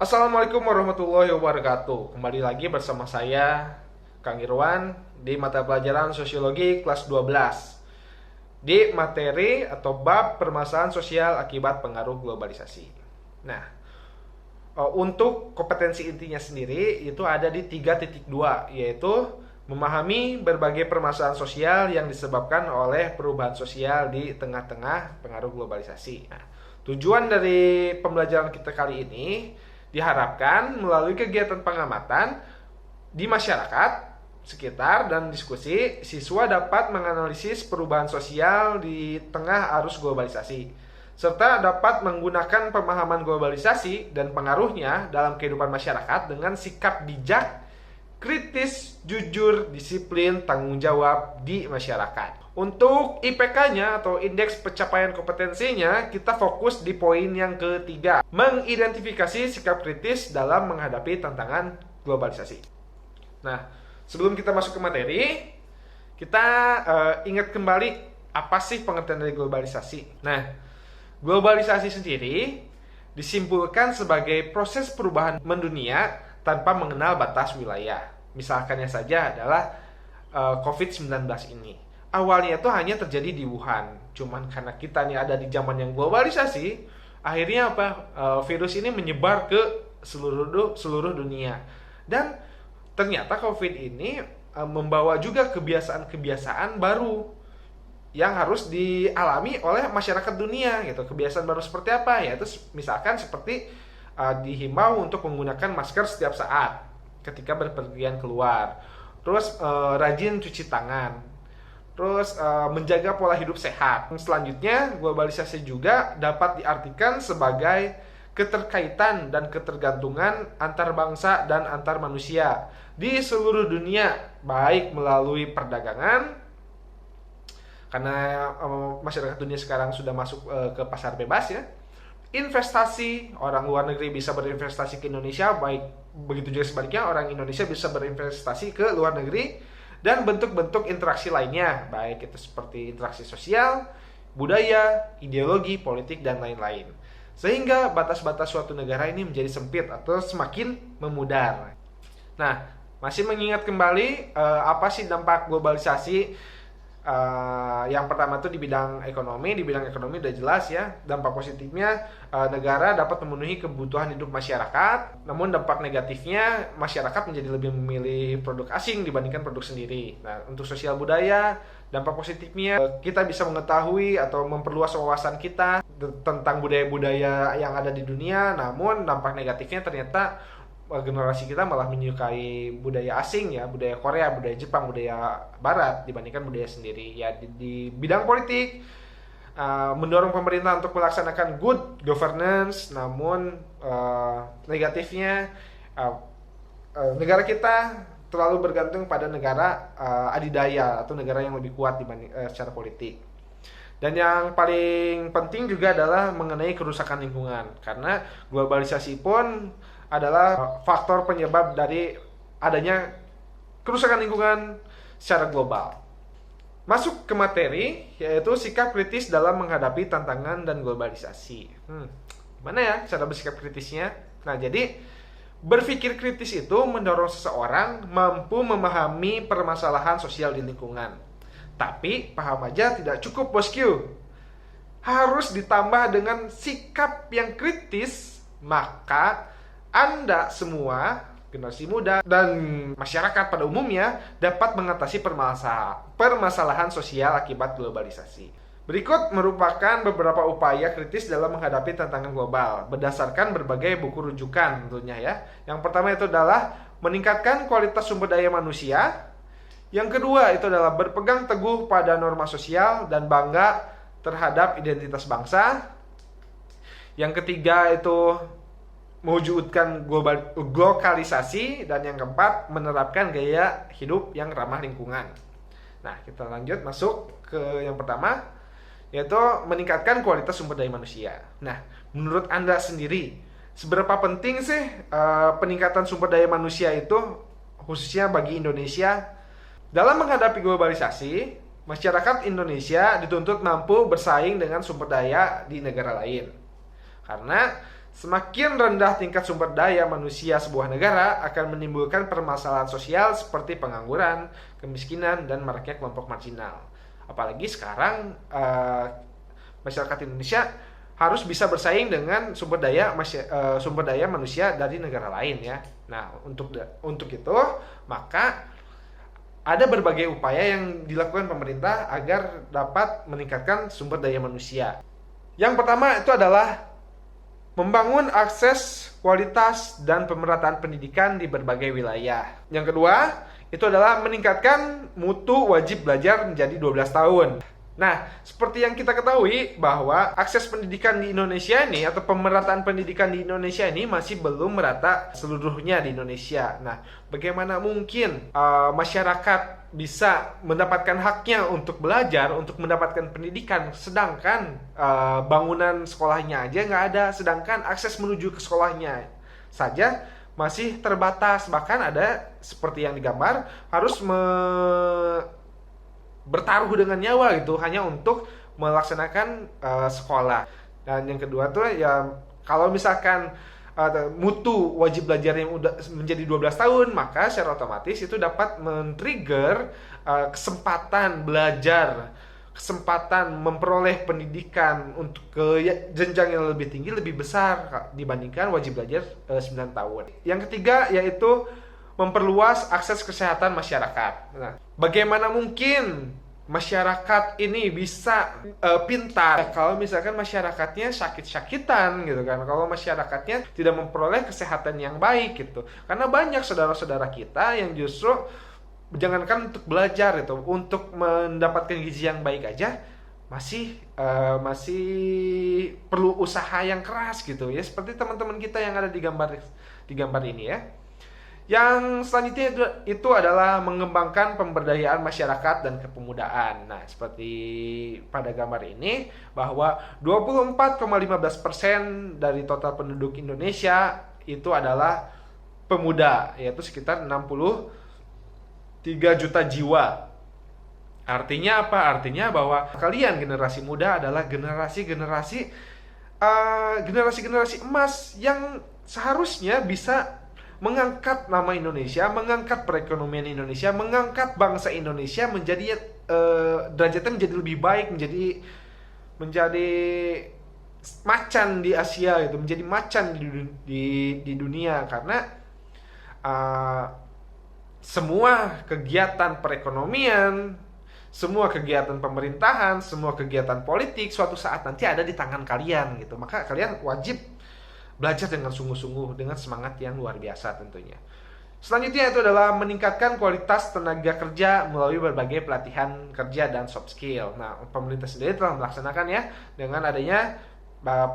Assalamualaikum warahmatullahi wabarakatuh. Kembali lagi bersama saya, Kang Irwan, di mata pelajaran Sosiologi kelas 12. Di materi atau bab permasalahan sosial akibat pengaruh globalisasi. Nah, untuk kompetensi intinya sendiri itu ada di 3.2, yaitu memahami berbagai permasalahan sosial yang disebabkan oleh perubahan sosial di tengah-tengah pengaruh globalisasi. Nah, tujuan dari pembelajaran kita kali ini diharapkan melalui kegiatan pengamatan di masyarakat sekitar dan diskusi, siswa dapat menganalisis perubahan sosial di tengah arus globalisasi, serta dapat menggunakan pemahaman globalisasi dan pengaruhnya dalam kehidupan masyarakat dengan sikap bijak, kritis, jujur, disiplin, tanggung jawab di masyarakat. Untuk IPK-nya atau indeks pencapaian kompetensinya, kita fokus di poin yang ketiga, mengidentifikasi sikap kritis dalam menghadapi tantangan globalisasi. Nah, sebelum kita masuk ke materi, kita ingat kembali apa sih pengertian dari globalisasi. Nah, globalisasi sendiri disimpulkan sebagai proses perubahan mendunia tanpa mengenal batas wilayah. Misalkannya saja adalah COVID-19 ini. Awalnya itu hanya terjadi di Wuhan. Cuman karena kita nih ada di zaman yang globalisasi, akhirnya virus ini menyebar ke seluruh dunia. Dan ternyata COVID ini membawa juga kebiasaan-kebiasaan baru yang harus dialami oleh masyarakat dunia gitu. Kebiasaan baru seperti apa? Yaitu misalkan seperti dihimbau untuk menggunakan masker setiap saat ketika berpergian keluar. Terus rajin cuci tangan. Terus menjaga pola hidup sehat. Selanjutnya, globalisasi juga dapat diartikan sebagai keterkaitan dan ketergantungan antar bangsa dan antar manusia di seluruh dunia, baik melalui perdagangan, karena masyarakat dunia sekarang sudah masuk ke pasar bebas ya. Investasi, orang luar negeri bisa berinvestasi ke Indonesia, baik begitu juga sebaliknya orang Indonesia bisa berinvestasi ke luar negeri, dan bentuk-bentuk interaksi lainnya, baik itu seperti interaksi sosial, budaya, ideologi, politik, dan lain-lain. Sehingga batas-batas suatu negara ini menjadi sempit atau semakin memudar. Nah, masih mengingat kembali apa sih dampak globalisasi? Yang pertama itu di bidang ekonomi. Di bidang ekonomi udah jelas ya, dampak positifnya negara dapat memenuhi kebutuhan hidup masyarakat. Namun dampak negatifnya masyarakat menjadi lebih memilih produk asing dibandingkan produk sendiri. Nah, untuk sosial budaya, dampak positifnya kita bisa mengetahui atau memperluas wawasan kita tentang budaya-budaya yang ada di dunia. Namun dampak negatifnya ternyata generasi kita malah menyukai budaya asing ya, budaya Korea, budaya Jepang, budaya Barat dibandingkan budaya sendiri. Ya di bidang politik mendorong pemerintah untuk melaksanakan good governance, namun negatifnya negara kita terlalu bergantung pada negara adidaya atau negara yang lebih kuat dibanding secara politik. Dan yang paling penting juga adalah mengenai kerusakan lingkungan, karena globalisasi pun adalah faktor penyebab dari adanya kerusakan lingkungan secara global. Masuk ke materi, yaitu sikap kritis dalam menghadapi tantangan dan globalisasi. Gimana ya cara bersikap kritisnya? Nah, jadi berpikir kritis itu mendorong seseorang mampu memahami permasalahan sosial di lingkungan. Tapi paham aja tidak cukup, bosku. Harus ditambah dengan sikap yang kritis, maka Anda semua, generasi muda, dan masyarakat pada umumnya dapat mengatasi permasalahan sosial akibat globalisasi. Berikut merupakan beberapa upaya kritis dalam menghadapi tantangan global berdasarkan berbagai buku rujukan tentunya ya. Yang pertama itu adalah meningkatkan kualitas sumber daya manusia. Yang kedua itu adalah berpegang teguh pada norma sosial dan bangga terhadap identitas bangsa. Yang ketiga itu mewujudkan globalisasi, dan yang keempat menerapkan gaya hidup yang ramah lingkungan. Nah, kita lanjut masuk ke yang pertama, yaitu meningkatkan kualitas sumber daya manusia. Nah, menurut Anda sendiri, seberapa penting sih peningkatan sumber daya manusia itu khususnya bagi Indonesia? Dalam menghadapi globalisasi, masyarakat Indonesia dituntut mampu bersaing dengan sumber daya di negara lain. Karena Semakin rendah tingkat sumber daya manusia sebuah negara akan menimbulkan permasalahan sosial seperti pengangguran, kemiskinan, dan maraknya kelompok marginal. Apalagi sekarang masyarakat Indonesia harus bisa bersaing dengan sumber daya manusia dari negara lain ya. Nah, untuk itu maka ada berbagai upaya yang dilakukan pemerintah agar dapat meningkatkan sumber daya manusia. Yang pertama itu adalah membangun akses, kualitas, dan pemerataan pendidikan di berbagai wilayah. Yang kedua, itu adalah meningkatkan mutu wajib belajar menjadi 12 tahun. Nah, seperti yang kita ketahui bahwa akses pendidikan di Indonesia ini atau pemerataan pendidikan di Indonesia ini masih belum merata seluruhnya di Indonesia. Nah, bagaimana mungkin masyarakat bisa mendapatkan haknya untuk belajar, untuk mendapatkan pendidikan, sedangkan bangunan sekolahnya aja nggak ada, sedangkan akses menuju ke sekolahnya saja masih terbatas. Bahkan ada seperti yang digambar harus bertaruh dengan nyawa gitu hanya untuk melaksanakan sekolah. Dan yang kedua tuh ya kalau misalkan mutu wajib belajar yang udah menjadi 12 tahun, maka secara otomatis itu dapat men-trigger kesempatan belajar, kesempatan memperoleh pendidikan untuk ke jenjang yang lebih tinggi, lebih besar dibandingkan wajib belajar 9 tahun. Yang ketiga yaitu memperluas akses kesehatan masyarakat. Nah, bagaimana mungkin masyarakat ini bisa pintar kalau misalkan masyarakatnya sakit-sakitan gitu kan, kalau masyarakatnya tidak memperoleh kesehatan yang baik gitu. Karena banyak saudara-saudara kita yang justru jangankan untuk belajar itu, untuk mendapatkan gizi yang baik aja masih perlu usaha yang keras gitu ya, seperti teman-teman kita yang ada di gambar ini ya. Yang selanjutnya itu adalah mengembangkan pemberdayaan masyarakat dan kepemudaan. Nah, seperti pada gambar ini bahwa 24,15% dari total penduduk Indonesia itu adalah pemuda, yaitu sekitar 63 juta jiwa. Artinya apa? Artinya bahwa kalian generasi muda adalah generasi emas yang seharusnya bisa mengangkat nama Indonesia, mengangkat perekonomian Indonesia, mengangkat bangsa Indonesia menjadi derajatnya menjadi lebih baik, menjadi macan di Asia gitu, menjadi macan di dunia. Karena semua kegiatan perekonomian, semua kegiatan pemerintahan, semua kegiatan politik suatu saat nanti ada di tangan kalian gitu. Maka kalian wajib belajar dengan sungguh-sungguh, dengan semangat yang luar biasa tentunya. Selanjutnya itu adalah meningkatkan kualitas tenaga kerja melalui berbagai pelatihan kerja dan soft skill. Nah, pemerintah sendiri telah melaksanakan ya, dengan adanya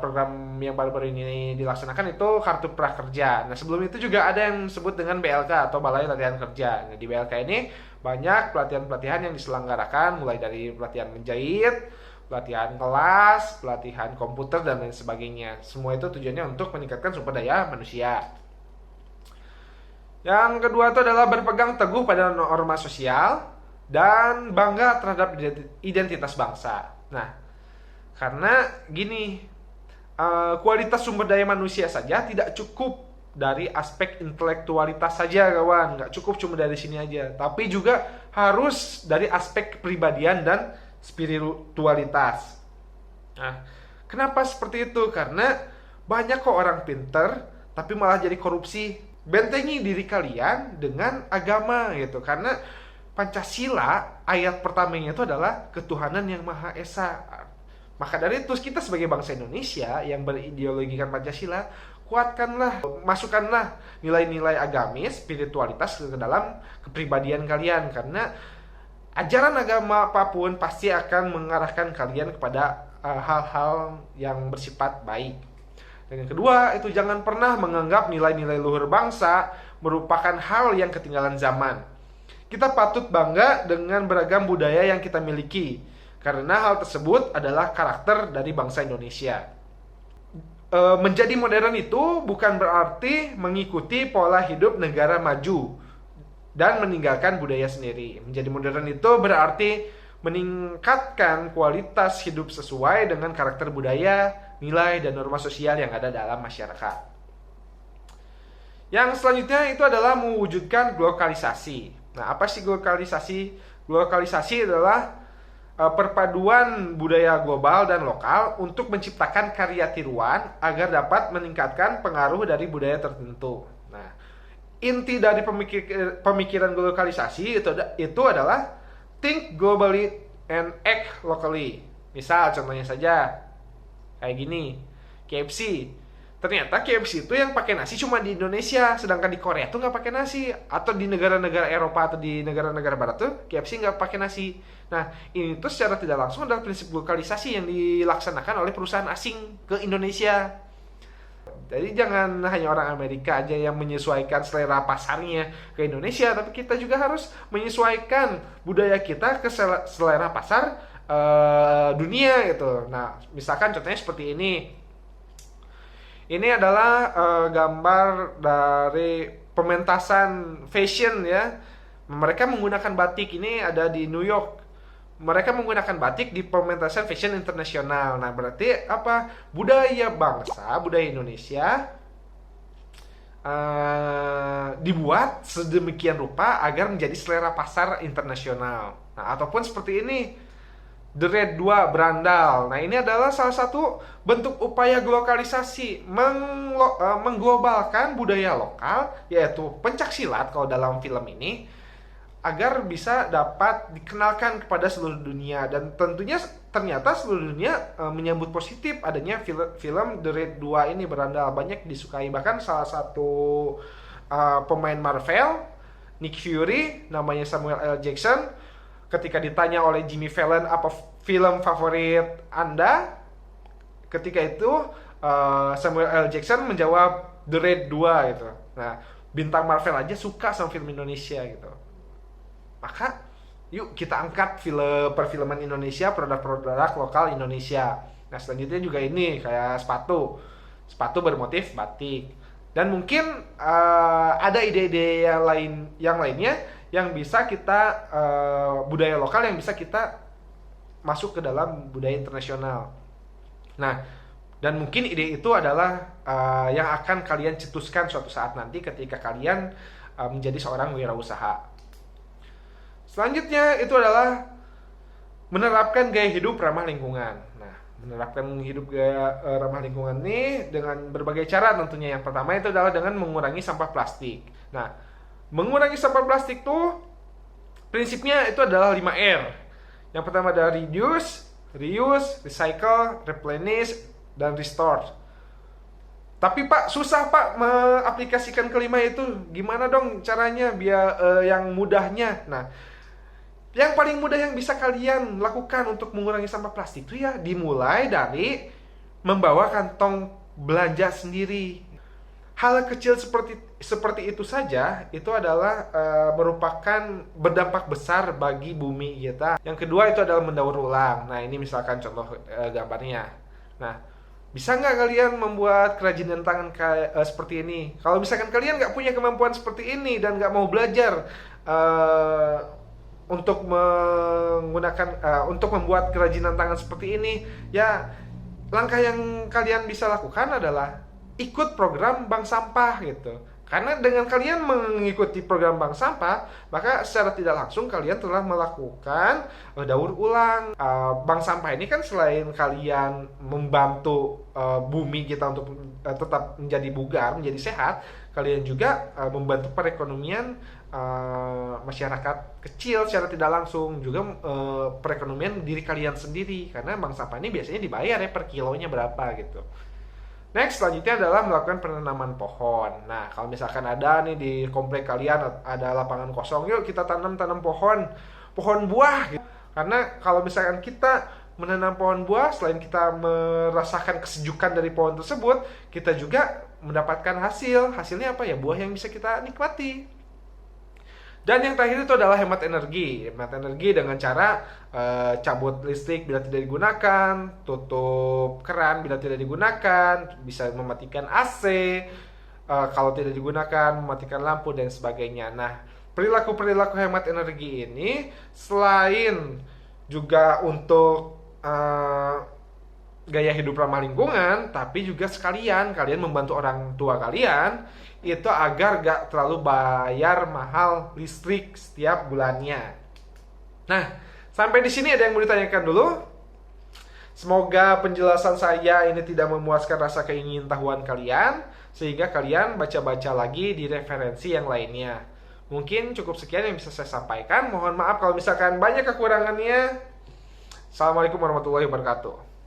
program yang baru-baru ini dilaksanakan itu Kartu Prakerja. Nah, sebelum itu juga ada yang disebut dengan BLK atau Balai Latihan Kerja. Nah, di BLK ini banyak pelatihan-pelatihan yang diselenggarakan, mulai dari pelatihan menjahit, pelatihan kelas, pelatihan komputer, dan lain sebagainya. Semua itu tujuannya untuk meningkatkan sumber daya manusia. Yang kedua itu adalah berpegang teguh pada norma sosial dan bangga terhadap identitas bangsa. Nah, karena gini, kualitas sumber daya manusia saja tidak cukup dari aspek intelektualitas saja kawan, nggak cukup cuma dari sini aja, tapi juga harus dari aspek kepribadian dan spiritualitas. Nah, kenapa seperti itu? Karena banyak kok orang pinter tapi malah jadi korupsi. Bentengi diri kalian dengan agama gitu. Karena Pancasila ayat pertamanya itu adalah ketuhanan yang Maha Esa. Maka dari itu kita sebagai bangsa Indonesia yang berideologikan Pancasila, kuatkanlah, masukkanlah nilai-nilai agamis, spiritualitas ke dalam kepribadian kalian. Karena ajaran agama apapun pasti akan mengarahkan kalian kepada hal-hal yang bersifat baik. Dan yang kedua, itu jangan pernah menganggap nilai-nilai luhur bangsa merupakan hal yang ketinggalan zaman. Kita patut bangga dengan beragam budaya yang kita miliki, karena hal tersebut adalah karakter dari bangsa Indonesia. Menjadi modern itu bukan berarti mengikuti pola hidup negara maju dan meninggalkan budaya sendiri. Menjadi modern itu berarti meningkatkan kualitas hidup sesuai dengan karakter budaya nilai dan norma sosial yang ada dalam masyarakat. Yang selanjutnya itu adalah mewujudkan globalisasi. Nah, apa sih globalisasi? Globalisasi adalah perpaduan budaya global dan lokal untuk menciptakan karya tiruan agar dapat meningkatkan pengaruh dari budaya tertentu. Nah, inti dari pemikiran globalisasi itu adalah think globally and act locally. Misal contohnya saja kayak gini, KFC. Ternyata KFC itu yang pakai nasi cuma di Indonesia, sedangkan di Korea tuh nggak pakai nasi, atau di negara-negara Eropa atau di negara-negara Barat tuh KFC nggak pakai nasi. Nah, ini tuh secara tidak langsung adalah prinsip lokalisasi yang dilaksanakan oleh perusahaan asing ke Indonesia. Jadi jangan hanya orang Amerika aja yang menyesuaikan selera pasarnya ke Indonesia, tapi kita juga harus menyesuaikan budaya kita ke selera pasar dunia gitu. Nah, misalkan contohnya seperti ini. Ini adalah gambar dari pementasan fashion ya. Mereka menggunakan batik, ini ada di New York. Mereka menggunakan batik di pementasan fashion internasional. Nah, berarti apa? Budaya bangsa, budaya Indonesia dibuat sedemikian rupa agar menjadi selera pasar internasional. Nah, ataupun seperti ini, The Red 2 Brandal. Nah, ini adalah salah satu bentuk upaya globalisasi mengglobalkan budaya lokal, yaitu pencak silat kalau dalam film ini, agar bisa dapat dikenalkan kepada seluruh dunia. Dan tentunya ternyata seluruh dunia menyambut positif adanya film The Red 2 ini Brandal, banyak disukai. Bahkan salah satu pemain Marvel, Nick Fury, namanya Samuel L. Jackson, ketika ditanya oleh Jimmy Fallon apa film favorit Anda, ketika itu Samuel L. Jackson menjawab The Red 2 gitu. Nah, bintang Marvel aja suka sama film Indonesia gitu. Maka yuk kita angkat perfilman Indonesia, produk-produk lokal Indonesia. Nah, selanjutnya juga ini kayak sepatu bermotif batik. Dan mungkin ada ide-ide yang lainnya yang bisa kita budaya lokal yang bisa kita masuk ke dalam budaya internasional. Nah, dan mungkin ide itu adalah yang akan kalian cetuskan suatu saat nanti ketika kalian menjadi seorang wirausaha. Selanjutnya itu adalah menerapkan gaya hidup ramah lingkungan. Nah, menerapkan hidup gaya ramah lingkungan ini dengan berbagai cara tentunya. Yang pertama itu adalah dengan mengurangi sampah plastik. Nah, mengurangi sampah plastik tuh prinsipnya itu adalah 5R. Yang pertama adalah reduce, reuse, recycle, replenish, dan restore. Tapi Pak, susah Pak mengaplikasikan kelima itu. Gimana dong caranya biar yang mudahnya? Nah, yang paling mudah yang bisa kalian lakukan untuk mengurangi sampah plastik itu ya dimulai dari membawa kantong belanja sendiri. Hal kecil seperti itu saja itu adalah merupakan berdampak besar bagi bumi kita. Yang kedua itu adalah mendaur ulang. Nah, ini misalkan contoh gambarnya. Nah, bisa nggak kalian membuat kerajinan tangan kayak seperti ini? Kalau misalkan kalian nggak punya kemampuan seperti ini dan nggak mau belajar untuk untuk membuat kerajinan tangan seperti ini, ya langkah yang kalian bisa lakukan adalah ikut program bank sampah gitu. Karena dengan kalian mengikuti program bank sampah, maka secara tidak langsung kalian telah melakukan daur ulang. Bank sampah ini kan selain kalian membantu bumi kita untuk tetap menjadi bugar, menjadi sehat, kalian juga membantu perekonomian masyarakat kecil secara tidak langsung, juga perekonomian diri kalian sendiri, karena bank sampah ini biasanya dibayar ya per kilonya berapa gitu. Next, selanjutnya adalah melakukan penanaman pohon. Nah, kalau misalkan ada nih di komplek kalian ada lapangan kosong, yuk kita tanam pohon buah gitu. Karena kalau misalkan kita menanam pohon buah, selain kita merasakan kesejukan dari pohon tersebut, kita juga mendapatkan hasil. Hasilnya apa ya? Buah yang bisa kita nikmati. Dan yang terakhir itu adalah hemat energi. Hemat energi dengan cara cabut listrik bila tidak digunakan, tutup keran bila tidak digunakan, bisa mematikan AC kalau tidak digunakan, mematikan lampu dan sebagainya. Nah, perilaku-perilaku hemat energi ini selain juga untuk gaya hidup ramah lingkungan, tapi juga sekalian kalian membantu orang tua kalian itu agar gak terlalu bayar mahal listrik setiap bulannya. Nah, sampai di sini ada yang mau ditanyakan dulu? Semoga penjelasan saya ini tidak memuaskan rasa keingintahuan kalian, sehingga kalian baca-baca lagi di referensi yang lainnya. Mungkin cukup sekian yang bisa saya sampaikan. Mohon maaf kalau misalkan banyak kekurangannya. Assalamualaikum warahmatullahi wabarakatuh.